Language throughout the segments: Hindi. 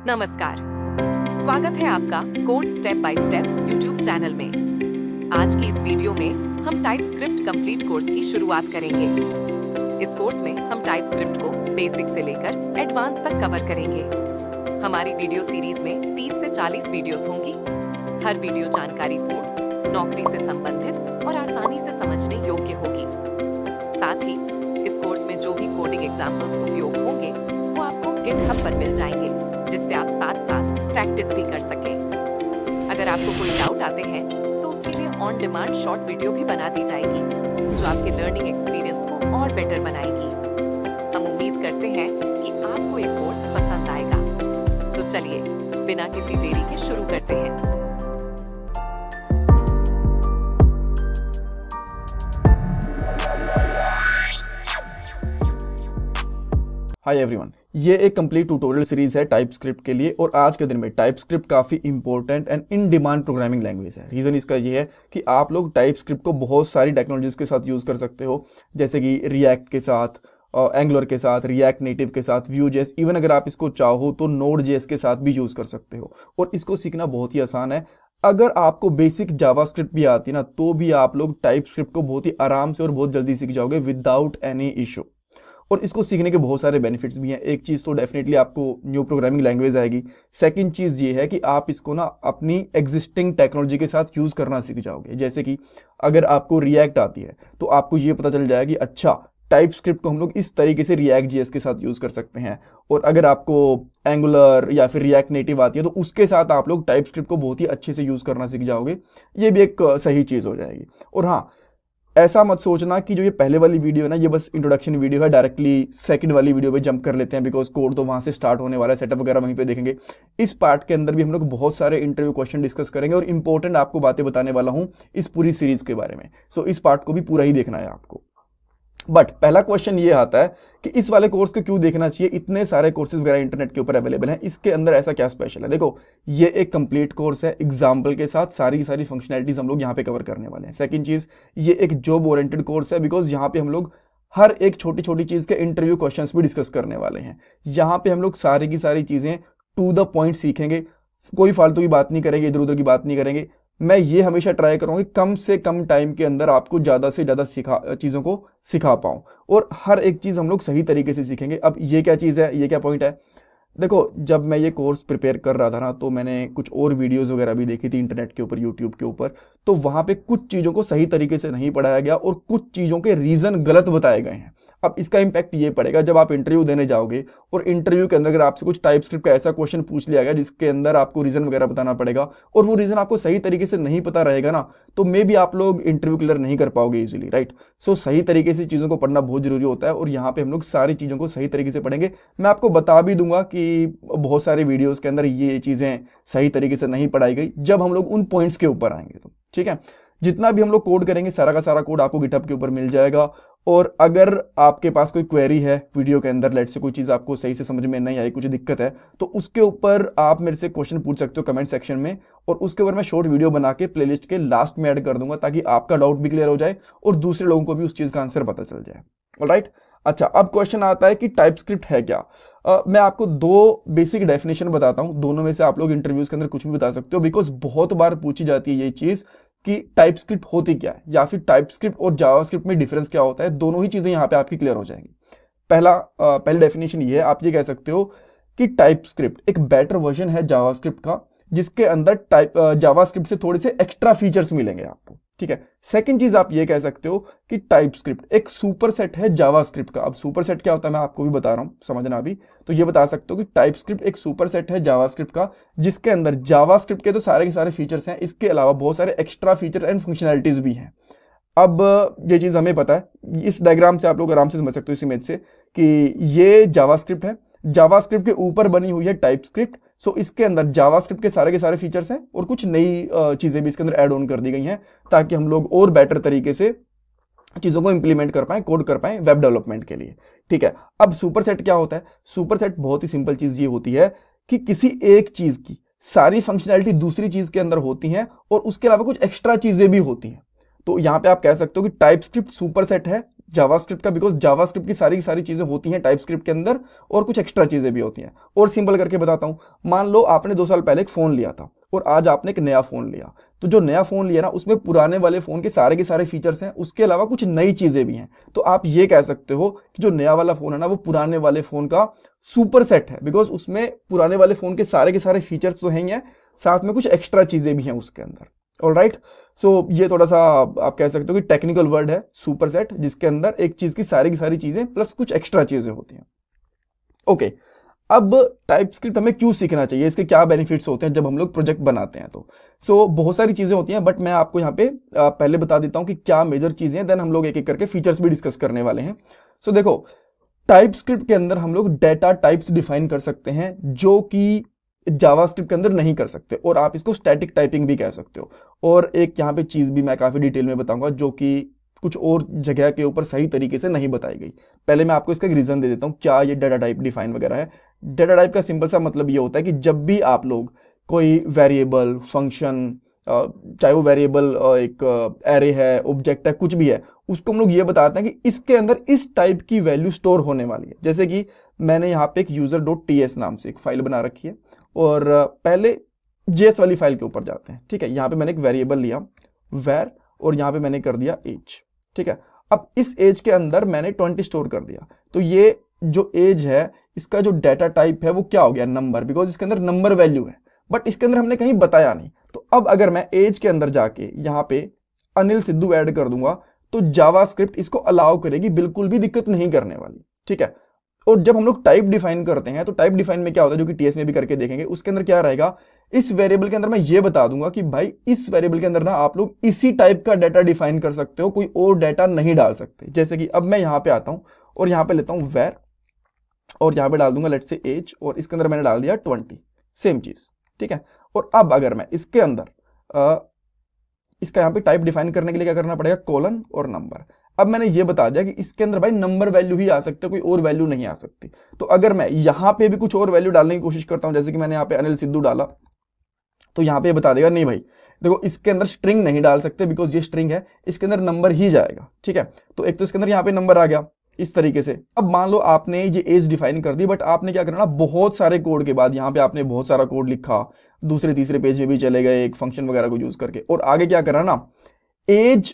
नमस्कार, स्वागत है आपका code step by step YouTube channel में। आज की इस वीडियो में हम टाइपस्क्रिप्ट कंप्लीट कोर्स की शुरुआत करेंगे। इस कोर्स में हम टाइपस्क्रिप्ट को बेसिक से लेकर एडवांस तक कवर करेंगे। हमारी वीडियो सीरीज में 30 से 40 वीडियोस होंगी। हर वीडियो जानकारीपूर्ण, नौकरी से संबंधित और आसानी से समझने योग्य होगी। साथ ही इस कोर्स में जो भी कोडिंग एग्जाम्पल्स उपयोग होंगे वो आपको गिटहब पर मिल जाएंगे, जिससे आप साथ साथ प्रैक्टिस भी कर सकें। अगर आपको कोई डाउट आते हैं तो उसके लिए ऑन डिमांड शॉर्ट वीडियो भी बना दी जाएगी, जो आपके लर्निंग एक्सपीरियंस को और बेटर बनाएगी। हम उम्मीद करते हैं कि आपको ये कोर्स पसंद आएगा। तो चलिए बिना किसी देरी के शुरू करते हैं। हाय एवरीवन, ये एक कंप्लीट ट्यूटोरियल सीरीज है टाइपस्क्रिप्ट के लिए। और आज के दिन में टाइपस्क्रिप्ट काफ़ी important and in demand programming language है। रीज़न इसका ये है कि आप लोग टाइपस्क्रिप्ट को बहुत सारी टेक्नोलॉजीज के साथ यूज़ कर सकते हो, जैसे कि रिएक्ट के साथ, एंगुलर के साथ, रिएक्ट नेटिव के साथ, व्यू.जेएस, इवन अगर आप इसको चाहो तो नोड.जेएस के साथ भी यूज़ कर सकते हो। और इसको सीखना बहुत ही आसान है। अगर आपको बेसिक जावास्क्रिप्ट भी आती है ना, तो भी आप लोग टाइपस्क्रिप्ट को बहुत ही आराम से और बहुत जल्दी सीख जाओगे विदाउट एनी इशू। और इसको सीखने के बहुत सारे बेनिफिट्स भी हैं। एक चीज़ तो डेफिनेटली आपको न्यू प्रोग्रामिंग लैंग्वेज आएगी। सेकंड चीज़ ये है कि आप इसको ना अपनी एग्जिस्टिंग टेक्नोलॉजी के साथ यूज़ करना सीख जाओगे। जैसे कि अगर आपको रिएक्ट आती है तो आपको ये पता चल जाएगा कि अच्छा, टाइपस्क्रिप्ट को हम लोग इस तरीके से रिएक्ट जेएस के साथ यूज़ कर सकते हैं। और अगर आपको एंगुलर या फिर रिएक्ट नेटिव आती है तो उसके साथ आप लोग टाइपस्क्रिप्ट को बहुत ही अच्छे से यूज़ करना सीख जाओगे। ये भी एक सही चीज़ हो जाएगी। और हाँ, ऐसा मत सोचना कि जो ये पहले वाली वीडियो है ना, ये बस इंट्रोडक्शन वीडियो है, डायरेक्टली सेकंड वाली वीडियो पे जंप कर लेते हैं, बिकॉज कोड तो वहाँ से स्टार्ट होने वाला है, सेटअप वगैरह वहीं पे देखेंगे। इस पार्ट के अंदर भी हम लोग बहुत सारे इंटरव्यू क्वेश्चन डिस्कस करेंगे और इंपॉर्टेंट आपको बातें बताने वाला हूँ इस पूरी सीरीज के बारे में। सो इस पार्ट को भी पूरा ही देखना है आपको। बट पहला क्वेश्चन ये आता है कि इस वाले कोर्स को क्यों देखना चाहिए, इतने सारे कोर्सेज वगैरह इंटरनेट के ऊपर अवेलेबल हैं, इसके अंदर ऐसा क्या स्पेशल है। देखो, ये एक कंप्लीट कोर्स है, एग्जाम्पल के साथ सारी की सारी फंक्शनैलिटीज हम लोग यहाँ पे कवर करने वाले हैं। सेकंड चीज, ये एक जॉब ओरिएंटेड कोर्स है, बिकॉज यहाँ पे हम लोग हर एक छोटी छोटी चीज के इंटरव्यू क्वेश्चंस भी डिस्कस करने वाले हैं। यहाँ पे हम लोग सारी की सारी चीजें टू द पॉइंट सीखेंगे, कोई फालतू की बात नहीं करेंगे, इधर उधर की बात नहीं करेंगे। मैं ये हमेशा ट्राई करूँगा कि कम से कम टाइम के अंदर आपको ज़्यादा से ज़्यादा चीज़ों को सिखा पाऊँ, और हर एक चीज़ हम लोग सही तरीके से सीखेंगे। अब ये क्या चीज़ है, ये क्या पॉइंट है। देखो, जब मैं ये कोर्स प्रिपेयर कर रहा था ना, तो मैंने कुछ और वीडियोस वगैरह भी देखी थी इंटरनेट के ऊपर, यूट्यूब के ऊपर। तो वहाँ पे कुछ चीज़ों को सही तरीके से नहीं पढ़ाया गया और कुछ चीज़ों के रीज़न गलत बताए गए हैं। अब इसका इम्पैक्ट ये पड़ेगा जब आप इंटरव्यू देने जाओगे और इंटरव्यू के अंदर अगर आपसे कुछ टाइपस्क्रिप्ट का ऐसा क्वेश्चन पूछ लिया गया जिसके अंदर आपको रीज़न वगैरह बताना पड़ेगा और वो रीज़न आपको सही तरीके से नहीं पता रहेगा ना, तो मे भी आप लोग इंटरव्यू क्लियर नहीं कर पाओगे इजीली, राइट। सो सही तरीके से चीज़ों को पढ़ना बहुत जरूरी होता है, और यहाँ पे हम लोग सारी चीज़ों को सही तरीके से पढ़ेंगे। मैं आपको बता भी दूंगा कि बहुत सारे वीडियोस के अंदर ये चीज़ें सही तरीके से नहीं पढ़ाई गई, जब हम लोग उन पॉइंट्स के ऊपर आएंगे तो ठीक है। जितना भी हम लोग कोड करेंगे सारा का सारा कोड आपको गिटहब के ऊपर मिल जाएगा। और अगर आपके पास कोई क्वेरी है वीडियो के अंदर, लेट से कोई चीज़ आपको सही से समझ में नहीं आई, कुछ दिक्कत है, तो उसके ऊपर आप मेरे से क्वेश्चन पूछ सकते हो कमेंट सेक्शन में, और उसके ऊपर मैं शॉर्ट वीडियो बना के प्लेलिस्ट के लास्ट में ऐड कर दूंगा, ताकि आपका डाउट भी क्लियर हो जाए और दूसरे लोगों को भी उस चीज़ का आंसर पता चल जाए। ऑलराइट। अच्छा, अब क्वेश्चन आता है कि टाइपस्क्रिप्ट है क्या। मैं आपको दो बेसिक डेफिनेशन बताता हूँ, दोनों में से आप लोग इंटरव्यूज के अंदर कुछ भी बता सकते हो, बिकॉज बहुत बार पूछी जाती है ये चीज़ कि टाइपस्क्रिप्ट होती क्या है, या फिर टाइपस्क्रिप्ट और जावास्क्रिप्ट में डिफरेंस क्या होता है। दोनों ही चीजें यहाँ पे आपकी क्लियर हो जाएंगी। पहली डेफिनेशन ये है, आप ये कह सकते हो कि टाइपस्क्रिप्ट एक बेटर वर्जन है जावास्क्रिप्ट का, जिसके अंदर जावास्क्रिप्ट से थोड़े से एक्स्ट्रा फीचर्स मिलेंगे आपको, ठीक है। सेकंड चीज आप ये कह सकते हो कि टाइपस्क्रिप्ट एक सुपरसेट है जावास्क्रिप्ट का। अब सुपरसेट क्या होता है मैं आपको भी बता रहा हूं, समझना अभी। तो ये बता सकते हो कि टाइपस्क्रिप्ट एक सुपरसेट है जावास्क्रिप्ट का, जिसके अंदर जावास्क्रिप्ट के तो सारे के सारे फीचर्स हैं, इसके अलावा बहुत सारे एक्स्ट्रा फीचर्स एंड फंक्शनैलिटीज भी हैं। अब ये चीज हमें पता है, इस डायग्राम से आप लोग आराम से समझ सकते हो, इस इमेज से, कि ये जावास्क्रिप्ट है, जावास्क्रिप्ट के ऊपर बनी हुई है टाइपस्क्रिप्ट। सो इसके अंदर जावास्क्रिप्ट के सारे फीचर्स हैं और कुछ नई चीजें भी इसके अंदर ऐड ऑन कर दी गई हैं, ताकि हम लोग और बेटर तरीके से चीजों को इंप्लीमेंट कर पाए, कोड कर पाए वेब डेवलपमेंट के लिए, ठीक है। अब सुपरसेट क्या होता है। सुपरसेट बहुत ही सिंपल चीज ये होती है कि किसी एक चीज की सारी फंक्शनैलिटी दूसरी चीज के अंदर होती हैं और उसके अलावा कुछ एक्स्ट्रा चीजें भी होती हैं। तो यहां पे आप कह सकते हो कि टाइपस्क्रिप्ट सुपरसेट है जावास्क्रिप्ट का, बिकॉज जावास्क्रिप्ट की सारी चीजें होती हैं टाइपस्क्रिप्ट के अंदर और कुछ एक्स्ट्रा चीजें भी होती हैं। और सिंपल करके बताता हूं, मान लो आपने 2 साल पहले एक फोन लिया था और आज आपने एक नया फोन लिया, तो जो नया फोन लिया ना उसमें पुराने वाले फोन के सारे फीचर्स हैं, उसके अलावा कुछ नई चीजें भी हैं। तो आप ये कह सकते हो कि जो नया वाला फोन है ना वो पुराने वाले फोन का सुपर सेट है, बिकॉज उसमें पुराने वाले फोन के सारे फीचर्स तो हैं ही हैं, साथ में कुछ एक्स्ट्रा चीजें भी हैं उसके अंदर। ऑलराइट, सो ये थोड़ा सा आप कह सकते हो कि टेक्निकल वर्ड है सुपर सेट, जिसके अंदर एक चीज की सारी चीजें प्लस कुछ एक्स्ट्रा चीजें होती हैं। ओके, अब टाइपस्क्रिप्ट हमें क्यों सीखना चाहिए, इसके क्या बेनिफिट्स होते हैं जब हम लोग प्रोजेक्ट बनाते हैं। तो बहुत सारी चीजें होती हैं, बट मैं आपको यहाँ पे पहले बता देता हूँ कि क्या मेजर चीजें हैं, देन हम लोग एक एक करके फीचर्स भी डिस्कस करने वाले हैं। सो देखो, टाइपस्क्रिप्ट के अंदर हम लोग डेटा टाइप्स डिफाइन कर सकते हैं जो कि जावास्क्रिप्ट के अंदर नहीं कर सकते, और आप इसको स्टैटिक टाइपिंग भी कह सकते हो। और एक यहाँ पे चीज भी मैं काफी डिटेल में बताऊंगा जो कि कुछ और जगह के ऊपर सही तरीके से नहीं बताई गई। पहले मैं आपको इसका एक रीजन दे देता हूँ क्या ये डेटा टाइप डिफाइन वगैरह है। डेटा टाइप का सिंपल सा मतलब ये होता है कि जब भी आप लोग कोई वेरिएबल, फंक्शन, चाहे वो वेरिएबल एक एरे है, ऑब्जेक्ट है, कुछ भी है, उसको हम लोग ये बताते हैं कि इसके अंदर इस टाइप की वैल्यू स्टोर होने वाली है। जैसे कि मैंने यहाँ पे एक user.ts नाम से एक फाइल बना रखी है, और पहले JS वाली फाइल के ऊपर जाते हैं। ठीक है, यहाँ पे मैंने एक वेरिएबल लिया var, और यहाँ पे मैंने कर दिया एज। ठीक है, अब इस एज के अंदर मैंने 20 स्टोर कर दिया, तो ये जो एज है इसका जो डेटा टाइप है वो क्या हो गया, नंबर, बिकॉज इसके अंदर नंबर वैल्यू है, बट इसके अंदर हमने कहीं बताया नहीं। तो अब अगर मैं एज के अंदर जाके यहाँ पे अनिल सिद्धू ऐड कर दूंगा तो जावास्क्रिप्ट इसको अलाउ करेगी, बिल्कुल भी दिक्कत नहीं करने वाली। ठीक है, और जब हम लोग टाइप डिफाइन करते हैं तो टाइप डिफाइन में क्या होता है, जो कि टीएस में भी करके देखेंगे, उसके अंदर क्या रहेगा, इस वेरिएबल के अंदर मैं ये बता दूंगा कि भाई इस वेरिएबल के अंदर ना आप लोग इसी टाइप का डाटा डिफाइन कर सकते हो, कोई और डाटा नहीं डाल सकते। जैसे कि अब मैं यहाँ पे आता हूं और यहाँ पे लेता हूं वेर, और यहाँ पे डाल दूंगा लेट्स से एज, और इसके अंदर मैंने डाल दिया 20, सेम चीज। ठीक है, और अब अगर मैं इसके अंदर इसका यहाँ पे टाइप डिफाइन करने के लिए क्या करना पड़ेगा, कोलन और नंबर। अब मैंने ये बता दिया कि इसके अंदर भाई नंबर वैल्यू ही आ सकते, कोई और वैल्यू नहीं आ सकती। तो अगर मैं यहाँ पे भी कुछ और वैल्यू डालने की कोशिश करता हूं, जैसे कि मैंने यहाँ पे अनिल सिद्धू डाला, तो यहाँ पे बता देगा नहीं भाई देखो इसके अंदर स्ट्रिंग नहीं डाल सकते, बिकॉज ये स्ट्रिंग है, इसके अंदर नंबर ही जाएगा। ठीक है, तो एक तो इसके अंदर यहाँ पे नंबर आ गया इस तरीके से। अब मान लो आपने ये एज डिफाइन कर दी, बट आपने क्या करना, बहुत सारे कोड के बाद यहाँ पे आपने बहुत सारा कोड लिखा, दूसरे तीसरे पेज में भी चले गए एक फंक्शन वगैरह को यूज करके, और आगे क्या करना ना, एज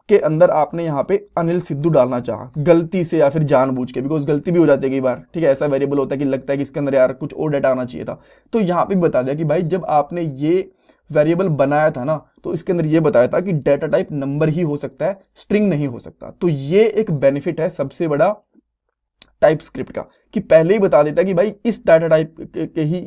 के अंदर आपने यहाँ पे अनिल सिद्धू डालना चाहा गलती से या फिर जानबूझ के, बिकॉज गलती भी हो जाती है कई बार। ठीक है, ऐसा वेरिएबल होता है कि लगता है कि इसके अंदर यार कुछ और डाटा आना चाहिए था, तो यहाँ पे बता दिया कि भाई जब आपने ये वेरिएबल बनाया था ना, तो इसके अंदर ये बताया था कि डेटा टाइप नंबर ही हो सकता है, स्ट्रिंग नहीं हो सकता। तो ये एक बेनिफिट है सबसे बड़ा टाइपस्क्रिप्ट का, कि पहले ही बता देता है कि भाई इस डाटा टाइप के ही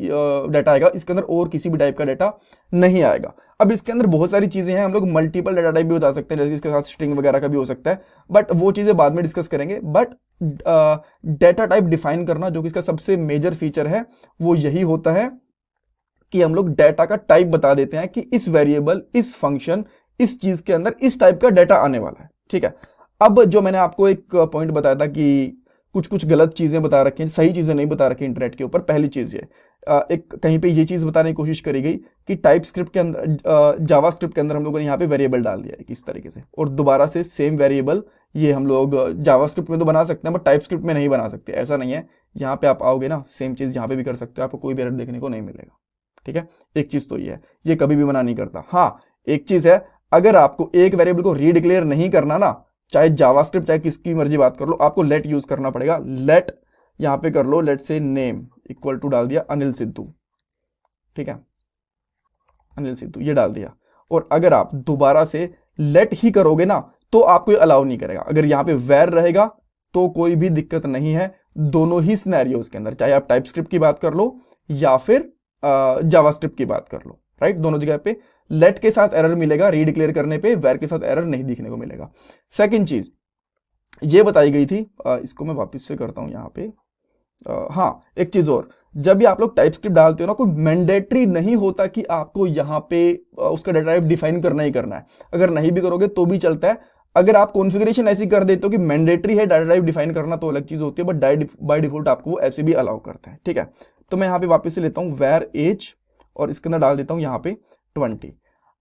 डाटा आएगा, इसके अंदर और किसी भी टाइप का डाटा नहीं आएगा। अब इसके अंदर बहुत सारी चीजें हैं, हम लोग मल्टीपल डाटा टाइप भी बता सकते हैं, जैसे इसके साथ स्ट्रिंग वगैरह का भी हो सकता है, बट वो चीजें बाद में डिस्कस करेंगे। बट डाटा टाइप डिफाइन करना जो कि इसका सबसे मेजर फीचर है, वो यही होता है कि हम लोग डाटा का टाइप बता देते हैं कि इस वेरिएबल, इस फंक्शन, इस चीज के अंदर इस टाइप का डाटा आने वाला है। ठीक है, अब जो मैंने आपको एक पॉइंट बताया था कि कुछ गलत चीजें बता रखी हैं, सही चीजें नहीं बता रखी इंटरनेट के ऊपर। पहली चीज ये एक कहीं पे ये चीज बताने की कोशिश करी गई कि टाइपस्क्रिप्ट के अंदर, जावास्क्रिप्ट के अंदर हम लोगों ने यहाँ पे वेरिएबल डाल दिया है किस तरीके से, और दोबारा से सेम वेरिएबल ये हम लोग जावास्क्रिप्ट में तो बना सकते हैं बट टाइपस्क्रिप्ट में नहीं बना सकते, ऐसा नहीं है। यहाँ पे आप आओगे ना, सेम चीज यहाँ पे भी कर सकते हो, आपको कोई भी एरर देखने को नहीं मिलेगा। ठीक है, एक चीज तो ये है, ये कभी भी मना नहीं करता। हाँ, एक चीज है, अगर आपको एक वेरिएबल को रीडिक्लेयर नहीं करना ना, चाहे जावास्क्रिप्ट चाहे किसकी मर्जी बात कर लो, आपको लेट यूज करना पड़ेगा। लेट यहां पे कर लो, लेट से नेम इक्वल टू डाल दिया अनिल सिद्धू। ठीक है, अनिल सिद्धू ये डाल दिया, और अगर आप दोबारा से लेट ही करोगे ना तो आपको ये अलाउ नहीं करेगा। अगर यहाँ पे वेर रहेगा तो कोई भी दिक्कत नहीं है, दोनों ही सिनेरियोज के अंदर, चाहे आप टाइपस्क्रिप्ट की बात कर लो या फिर जावास्क्रिप्ट की बात कर लो, राइट, दोनों जगह पे लेट के साथ एरर मिलेगा, रीडिक्लेयर करने पे वेर के साथ एरर नहीं दिखने को मिलेगा। सेकंड चीज ये बताई गई थी, इसको मैं वापस से करता हूं यहाँ पे। हाँ, एक चीज और, जब भी आप लोग टाइपस्क्रिप्ट डालते हो ना, कोई मैंडेटरी नहीं होता कि आपको यहाँ पे उसका डाटा टाइप डिफाइन करना ही करना है। अगर नहीं भी करोगे तो भी चलता है। अगर आप कॉन्फ़िगरेशन ऐसी कर देते हो कि मैंडेटरी है डाटा टाइप डिफाइन करना, तो अलग चीज होती है, बट बाय डिफॉल्ट आपको वो ऐसे भी अलाउ करता है। ठीक है, तो मैं यहाँ पे वापस से लेता हूँ वेर एज, और इसके अंदर डाल देता हूँ यहाँ पे 20।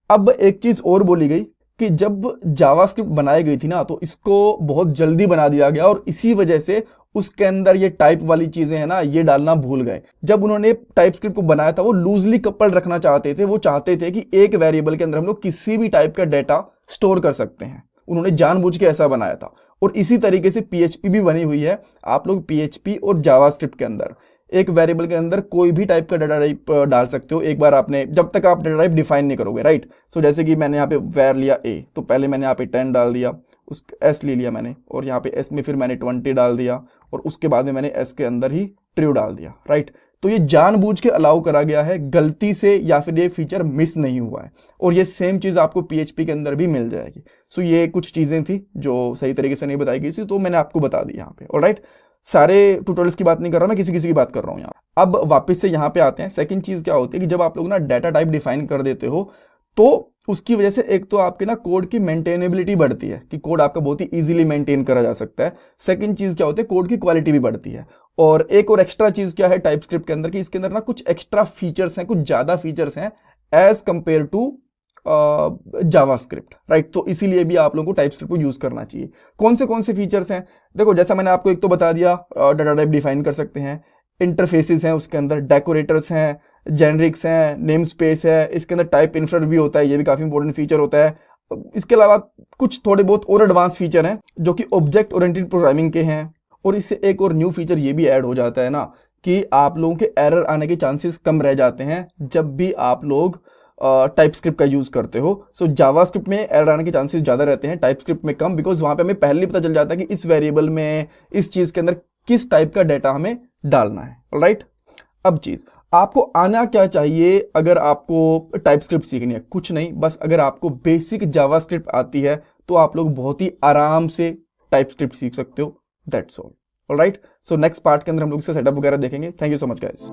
अब एक चीज और बोली गई कि जब जावास्क्रिप्ट बनाई गई थी ना तो इसको बहुत जल्दी बना दिया गया और इसी वजह से उसके अंदर ये टाइप वाली चीजें हैं ना ये डालना भूल गए। जब उन्होंने टाइप स्क्रिप्ट को बनाया था वो लूजली कपल्ड रखना चाहते थे, वो चाहते थे कि एक वेरिएबल के अंदर हम लोग किसी भी टाइप का डेटा स्टोर कर सकते हैं। उन्होंने जानबूझ के ऐसा बनाया था और इसी तरीके से PHP भी बनी हुई है। आप लोग PHP और जावास्क्रिप्ट के अंदर एक वेरिएबल के अंदर कोई भी टाइप का डाटा टाइप डाल सकते हो एक बार आपने, जब तक आप डाटा टाइप डिफाइन नहीं करोगे, राइट। सो जैसे कि मैंने यहाँ पे वैर लिया a, तो पहले मैंने यहाँ पे 10 डाल दिया, उस s ले लिया मैंने और यहाँ पे s में फिर मैंने 20 डाल दिया और उसके बाद में मैंने s के अंदर ही ट्रू डाल दिया, राइट। तो ये जानबूझ के अलाउ करा गया है, गलती से या फिर ये फीचर मिस नहीं हुआ है और ये सेम चीज़ आपको PHP के अंदर भी मिल जाएगी। सो ये कुछ चीज़ें थी जो सही तरीके से नहीं बताई गई थी, तो मैंने आपको बता दी यहाँ पे, ऑलराइट। सारे ट्यूटोरियल्स की बात नहीं कर रहा, मैं किसी किसी की बात कर रहा हूँ यहाँ। अब वापस से यहाँ पे आते हैं। सेकंड चीज़ क्या होती है कि जब आप लोग ना डाटा टाइप डिफाइन कर देते हो तो उसकी वजह से एक तो आपके ना कोड की मेंटेनेबिलिटी बढ़ती है कि कोड आपका बहुत ही इजीली मेंटेन करा जा सकता है। सेकंड चीज़ क्या होती है, कोड की क्वालिटी भी बढ़ती है। और एक और एक्स्ट्रा चीज़ क्या है टाइप स्क्रिप्ट के अंदर कि इसके अंदर ना कुछ एक्स्ट्रा फीचर्स हैं, कुछ ज़्यादा फीचर्स हैं as compare to JavaScript, right. तो इसीलिए भी आप लोगों को टाइप स्क्रिप्ट को यूज़ करना चाहिए। कौन से फीचर्स हैं, देखो जैसा मैंने आपको एक तो बता दिया, डाटा टाइप डिफाइन कर सकते हैं, इंटरफेसेस हैं उसके अंदर, डेकोरेटर्स हैं, जेनरिक्स हैं, नेम स्पेस है, इसके अंदर टाइप इन्फर भी होता है, ये भी काफ़ी इंपॉर्टेंट फीचर होता है। इसके अलावा कुछ थोड़े बहुत और एडवांस फीचर हैं जो कि ऑब्जेक्ट ओरिएंटेड प्रोग्रामिंग के हैं। और इससे एक और न्यू फीचर ये भी ऐड हो जाता है ना कि आप लोगों के एरर आने के चांसेस कम रह जाते हैं जब भी आप लोग टाइप स्क्रिप्ट का यूज़ करते हो। सो जावास्क्रिप्ट में एरर आने के चांसेस ज़्यादा रहते हैं, टाइप स्क्रिप्ट में कम, बिकॉज वहाँ पे हमें पहले ही पता चल जाता है कि इस वेरिएबल में इस चीज़ के अंदर किस टाइप का डाटा हमें डालना है, राइट। अब चीज़ आपको आना क्या चाहिए अगर आपको टाइप स्क्रिप्ट सीखनी है, कुछ नहीं, बस अगर आपको बेसिक जावास्क्रिप्ट आती है तो आप लोग बहुत ही आराम से टाइप स्क्रिप्ट सीख सकते हो, that's all, alright. So next part के अंदर हम लोग इसका सेटअप वगैरह देखेंगे। Thank you so much guys.